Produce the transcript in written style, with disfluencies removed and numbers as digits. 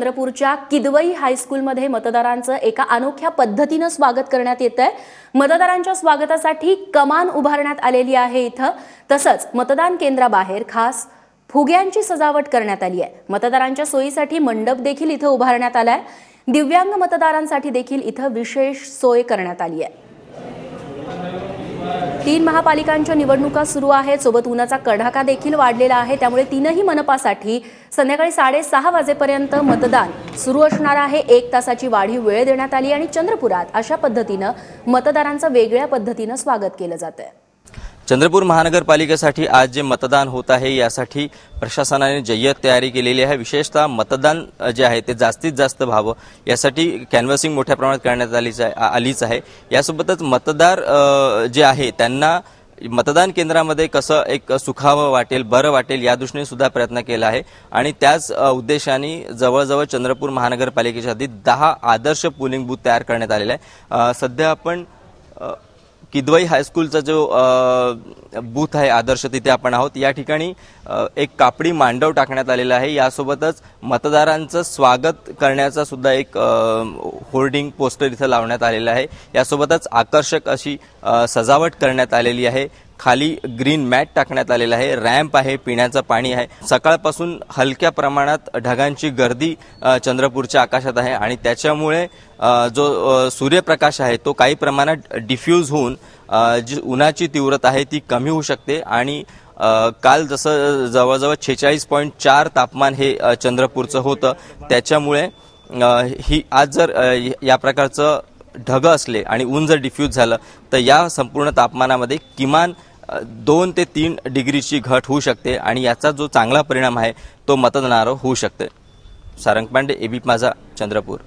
चंद्रपूरच्या किदवई हायस्कूलमध्ये मतदारांचं एका अनोख्या पद्धतीने स्वागत करण्यात येतंय। मतदारांच्या स्वागतासाठी कमान उभारण्यात आलेली आहे इथं। तसंच मतदान केंद्राबाहेर खास फुग्यांची सजावट करण्यात आली आहे। मतदारांच्या सोयीसाठी मंडप देखील इथं उभारण्यात आलाय। दिव्यांग मतदारांसाठी देखील इथं विशेष सोय करण्यात आली आहे। 3 महापालिकांच्या निवडणुका सुरू आहेत, सोबत उन्हाचा कडाका देखील वाढलेला आहे। त्यामुळे तीनही मनपासाठी संध्याकाळी 6:30 वाजेपर्यंत मतदान सुरू असणार आहे। 1 तासाची वाढीव वेळ देण्यात आली आणि चंद्रपुरात अशा पद्धतीने मतदारांचं वेगळ्या पद्धतीने स्वागत केलं जातंय। चंद्रपूर महानगरपालिकेसाठी आज जे मतदान होत आहे यासाठी प्रशासनाने जय्यत तयारी केलेली आहे। विशेषतः मतदान जे आहे ते जास्तीत जास्त व्हावं यासाठी कॅनव्हासिंग मोठ्या प्रमाणात करण्यात आलीच आहे। यासोबतच मतदार जे आहे त्यांना मतदान केंद्रामध्ये कसं एक सुखावं वाटेल, बरं वाटेल या दृष्टीने सुद्धा प्रयत्न केला आहे आणि त्याच उद्देशाने जवळजवळ चंद्रपूर महानगरपालिकेच्या हद्दीत 10 आदर्श पोलिंग बूथ तयार करण्यात आलेले आहे। सध्या आपण किदवई हायस्कूलचा जो बूथ आहे आदर्श तिथे आपण आहोत। या ठिकाणी एक कापडी मांडव टाकण्यात आलेला आहे। यासोबतच मतदारांचं स्वागत करण्याचा सुद्धा एक होर्डिंग पोस्टर इथे लावण्यात आलेला आहे। यासोबतच आकर्षक अशी सजावट करण्यात आलेली आहे। खाली ग्रीन मॅट टाकण्यात आलेला आहे, रॅम्प आहे, पिण्याचं पाणी आहे। सकाळपासून हलक्या प्रमाणात ढगांची गर्दी चंद्रपूरच्या आकाशात आहे आणि त्याच्यामुळे जो सूर्यप्रकाश आहे तो काही प्रमाणात डिफ्यूज होऊन जी उन्हाची तीव्रता आहे ती कमी होऊ शकते आणि काल जसं जवळजवळ 46.4 तापमान हे चंद्रपूरचं होतं, त्याच्यामुळे ही आज जर या प्रकारचं ढग असले आणि ऊन जर डिफ्यूज झालं तर या संपूर्ण तापमानामध्ये किमान 2 ते 3 डिग्रीची घट होऊ शकते आणि याचा जो चांगला परिणाम आहे तो मतदानावर होऊ शकते। सारंग पांडे, एबीपी माझा, चंद्रपूर।